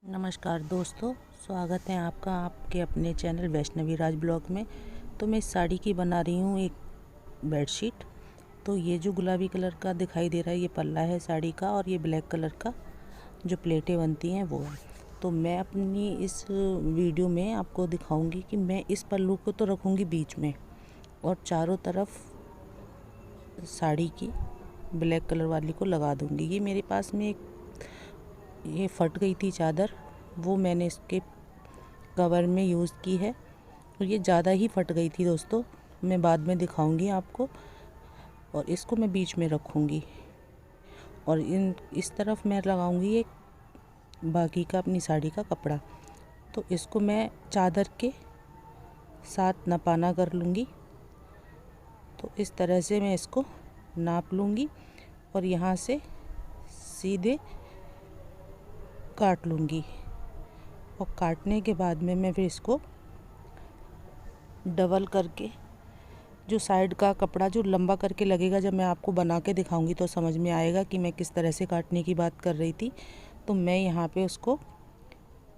नमस्कार दोस्तों, स्वागत है आपका आपके अपने चैनल वैष्णवी राज ब्लॉग में। तो मैं इस साड़ी की बना रही हूँ एक बेडशीट। तो ये जो गुलाबी कलर का दिखाई दे रहा है ये पल्ला है साड़ी का, और ये ब्लैक कलर का जो प्लेटें बनती हैं वो है। तो मैं अपनी इस वीडियो में आपको दिखाऊंगी कि मैं इस पल्लू को तो रखूँगी बीच में, और चारों तरफ साड़ी की ब्लैक कलर वाली को लगा दूँगी। ये मेरे पास में ये फट गई थी चादर, वो मैंने इसके कवर में यूज़ की है, और ये ज़्यादा ही फट गई थी दोस्तों, मैं बाद में दिखाऊंगी आपको। और इसको मैं बीच में रखूंगी, और इस तरफ मैं लगाऊंगी एक बाकी का अपनी साड़ी का कपड़ा। तो इसको मैं चादर के साथ नपाना कर लूँगी। तो इस तरह से मैं इसको नाप लूँगी, और यहाँ से सीधे काट लूँगी। और काटने के बाद में मैं फिर इसको डबल करके, जो साइड का कपड़ा जो लंबा करके लगेगा, जब मैं आपको बना के दिखाऊंगी तो समझ में आएगा कि मैं किस तरह से काटने की बात कर रही थी। तो मैं यहाँ पे उसको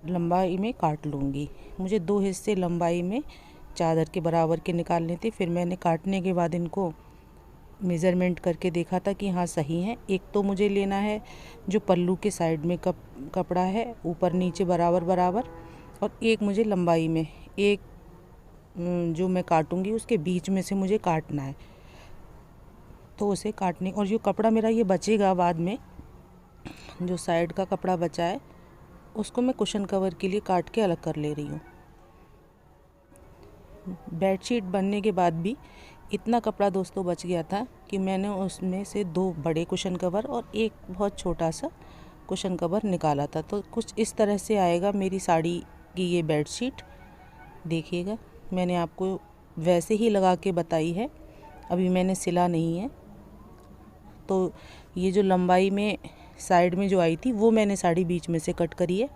लंबाई में काट लूँगी। मुझे 2 हिस्से लंबाई में चादर के बराबर के निकालने थे। फिर मैंने काटने के बाद इनको मेज़रमेंट करके देखा था कि हाँ सही है। एक तो मुझे लेना है जो पल्लू के साइड में कपड़ा है, ऊपर नीचे बराबर बराबर, और एक मुझे लंबाई में, एक जो मैं काटूंगी उसके बीच में से मुझे काटना है। तो उसे काटने, और जो कपड़ा मेरा ये बचेगा बाद में, जो साइड का कपड़ा बचा है उसको मैं कुशन कवर के लिए काट के अलग कर ले रही हूँ। बेडशीट बनने के बाद भी इतना कपड़ा दोस्तों बच गया था कि मैंने उसमें से 2 बड़े कुशन कवर और एक बहुत छोटा सा कुशन कवर निकाला था। तो कुछ इस तरह से आएगा मेरी साड़ी की ये बेडशीट। देखिएगा, मैंने आपको वैसे ही लगा के बताई है, अभी मैंने सिला नहीं है। तो ये जो लंबाई में साइड में जो आई थी वो मैंने साड़ी बीच में से कट करी है,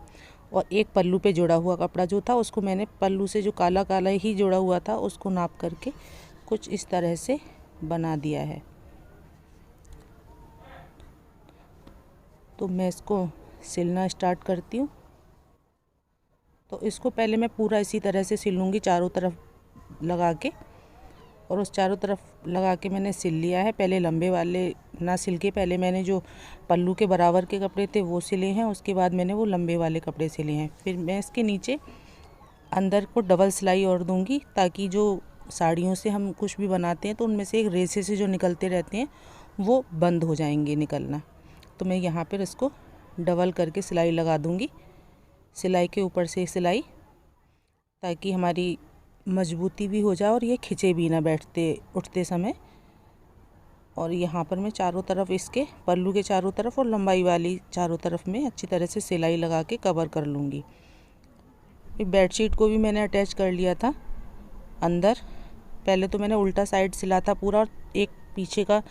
और एक पल्लू पे जोड़ा हुआ कपड़ा जो था उसको मैंने पल्लू से जो काला काला ही जोड़ा हुआ था उसको नाप करके कुछ इस तरह से बना दिया है। तो मैं इसको सिलना स्टार्ट करती हूँ। तो इसको पहले मैं पूरा इसी तरह से सिलूँगी, चारों तरफ लगा के, और उस चारों तरफ लगा के मैंने सिल लिया है। पहले लंबे वाले ना सिल के पहले मैंने जो पल्लू के बराबर के कपड़े थे वो सिले हैं, उसके बाद मैंने वो लंबे वाले कपड़े सिले हैं। फिर मैं इसके नीचे अंदर को डबल सिलाई और दूंगी, ताकि जो साड़ियों से हम कुछ भी बनाते हैं तो उनमें से एक रेसे से जो निकलते रहते हैं वो बंद हो जाएंगे निकलना। तो मैं यहाँ पर इसको डबल करके सिलाई लगा दूँगी, सिलाई के ऊपर से सिलाई, ताकि हमारी मजबूती भी हो जाए और ये खिंचे भी ना बैठते उठते समय। और यहाँ पर मैं चारों तरफ इसके पल्लू के चारों तरफ और लंबाई वाली चारों तरफ में अच्छी तरह से सिलाई लगा के कवर कर लूँगी। बेडशीट को भी मैंने अटैच कर लिया था अंदर। पहले तो मैंने उल्टा साइड सिला था पूरा, और एक पीछे का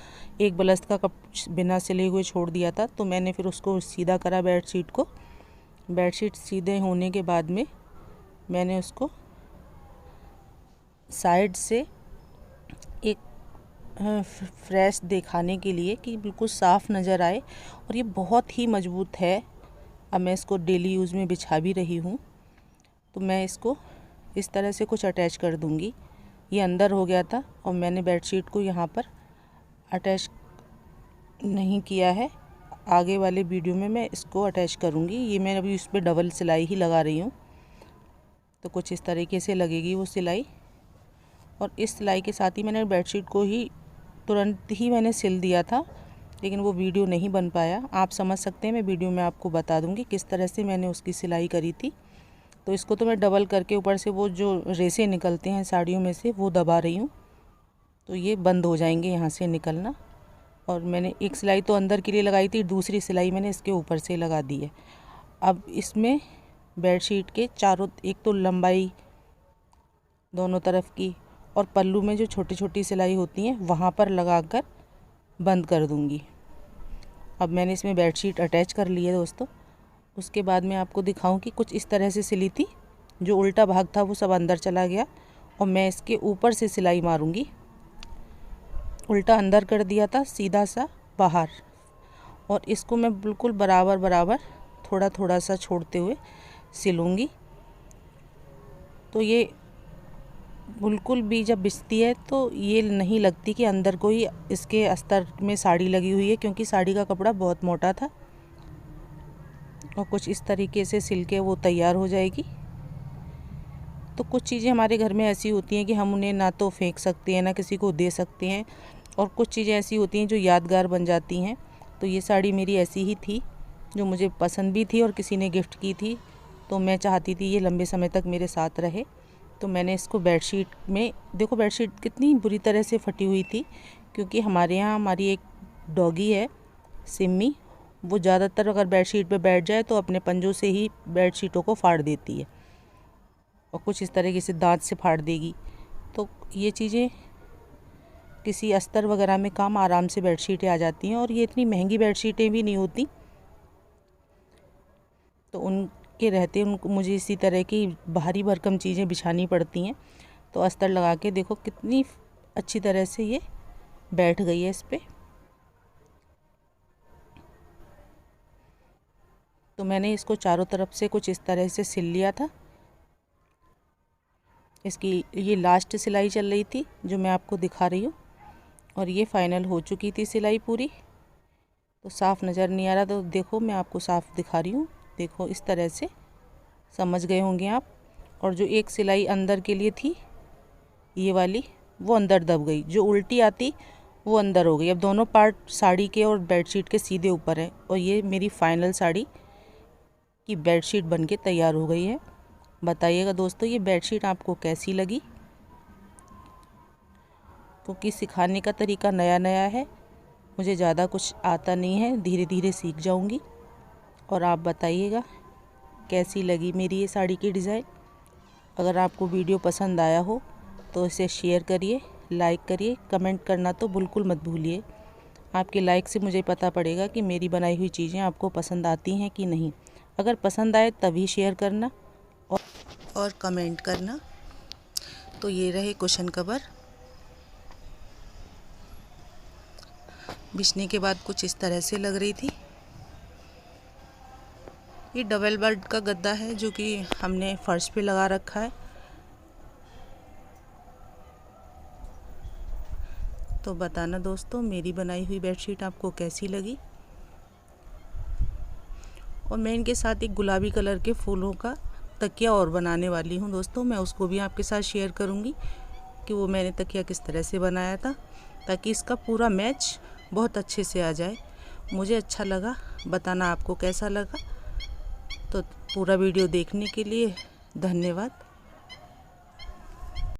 एक बलस्त का बिना सिले हुए छोड़ दिया था। तो मैंने फिर उसको सीधा करा बेडशीट को। बेडशीट सीधे होने के बाद में मैंने उसको साइड से एक फ्रेश दिखाने के लिए कि बिल्कुल साफ़ नज़र आए, और ये बहुत ही मज़बूत है। अब मैं इसको डेली यूज़ में बिछा भी रही हूँ। तो मैं इसको इस तरह से कुछ अटैच कर दूँगी। ये अंदर हो गया था और मैंने बेडशीट को यहाँ पर अटैच नहीं किया है। आगे वाले वीडियो में मैं इसको अटैच करूँगी। ये मैं अभी उस पर डबल सिलाई ही लगा रही हूँ। तो कुछ इस तरीके से लगेगी वो सिलाई। और इस सिलाई के साथ ही मैंने बेडशीट को ही तुरंत ही मैंने सिल दिया था, लेकिन वो वीडियो नहीं बन पाया। आप समझ सकते हैं, मैं वीडियो में आपको बता दूंगी किस तरह से मैंने उसकी सिलाई करी थी। तो इसको तो मैं डबल करके ऊपर से वो जो रेसे निकलते हैं साड़ियों में से वो दबा रही हूँ, तो ये बंद हो जाएंगे यहाँ से निकलना। और मैंने एक सिलाई तो अंदर के लिए लगाई थी, दूसरी सिलाई मैंने इसके ऊपर से लगा दी है। अब इसमें बेडशीट के चारों, एक तो लंबाई दोनों तरफ की, और पल्लू में जो छोटी छोटी सिलाई होती हैं वहाँ पर लगाकर बंद कर दूँगी। अब मैंने इसमें बेडशीट अटैच कर ली है दोस्तों। उसके बाद मैं आपको दिखाऊं कि कुछ इस तरह से सिली थी। जो उल्टा भाग था वो सब अंदर चला गया, और मैं इसके ऊपर से सिलाई मारूंगी। उल्टा अंदर कर दिया था, सीधा सा बाहर, और इसको मैं बिल्कुल बराबर बराबर थोड़ा थोड़ा सा छोड़ते हुए सिलूँगी। तो ये बिल्कुल भी जब बिछती है तो ये नहीं लगती कि अंदर कोई इसके अस्तर में साड़ी लगी हुई है, क्योंकि साड़ी का कपड़ा बहुत मोटा था। और कुछ इस तरीके से सिल के वो तैयार हो जाएगी। तो कुछ चीज़ें हमारे घर में ऐसी होती हैं कि हम उन्हें ना तो फेंक सकते हैं, ना किसी को दे सकते हैं, और कुछ चीज़ें ऐसी होती हैं जो यादगार बन जाती हैं। तो ये साड़ी मेरी ऐसी ही थी, जो मुझे पसंद भी थी और किसी ने गिफ्ट की थी, तो मैं चाहती थी ये लंबे समय तक मेरे साथ रहे। तो मैंने इसको बेडशीट में, देखो बेडशीट कितनी बुरी तरह से फटी हुई थी, क्योंकि हमारे यहाँ हमारी एक डॉगी है सिम्मी, वो ज़्यादातर अगर बेडशीट पे बैठ जाए तो अपने पंजों से ही बेडशीटों को फाड़ देती है, और कुछ इस तरीके से दांत से फाड़ देगी। तो ये चीज़ें किसी अस्तर वगैरह में काम आराम से बेडशीटें आ जाती हैं, और ये इतनी महंगी बेडशीटें भी नहीं होती। तो उनके रहते उनको मुझे इसी तरह की भारी भरकम चीज़ें बिछानी पड़ती हैं। तो अस्तर लगा के देखो कितनी अच्छी तरह से ये बैठ गई है इस पर। तो मैंने इसको चारों तरफ से कुछ इस तरह से सिल लिया था। इसकी ये लास्ट सिलाई चल रही थी जो मैं आपको दिखा रही हूँ, और ये फाइनल हो चुकी थी सिलाई पूरी। तो साफ़ नज़र नहीं आ रहा, तो देखो मैं आपको साफ़ दिखा रही हूँ। देखो इस तरह से समझ गए होंगे आप। और जो एक सिलाई अंदर के लिए थी ये वाली, वो अंदर दब गई, जो उल्टी आती वो अंदर हो गई। अब दोनों पार्ट साड़ी के और बेडशीट के सीधे ऊपर है, और ये मेरी फाइनल साड़ी की बेडशीट बनके तैयार हो गई है। बताइएगा दोस्तों ये बेडशीट आपको कैसी लगी, क्योंकि सिखाने का तरीका नया नया है, मुझे ज़्यादा कुछ आता नहीं है, धीरे धीरे सीख जाऊंगी। और आप बताइएगा कैसी लगी मेरी ये साड़ी की डिज़ाइन। अगर आपको वीडियो पसंद आया हो तो इसे शेयर करिए, लाइक करिए, कमेंट करना तो बिल्कुल मत भूलिए। आपके लाइक से मुझे पता पड़ेगा कि मेरी बनाई हुई चीज़ें आपको पसंद आती हैं कि नहीं। अगर पसंद आए तभी शेयर करना और कमेंट करना। तो ये रहे कुशन कवर। बिछने के बाद कुछ इस तरह से लग रही थी। ये डबल बेड का गद्दा है जो कि हमने फर्श पे लगा रखा है। तो बताना दोस्तों मेरी बनाई हुई बेडशीट आपको कैसी लगी। और मैं इनके साथ एक गुलाबी कलर के फूलों का तकिया और बनाने वाली हूँ दोस्तों। मैं उसको भी आपके साथ शेयर करूँगी कि वो मैंने तकिया किस तरह से बनाया था, ताकि इसका पूरा मैच बहुत अच्छे से आ जाए। मुझे अच्छा लगा, बताना आपको कैसा लगा। तो पूरा वीडियो देखने के लिए धन्यवाद।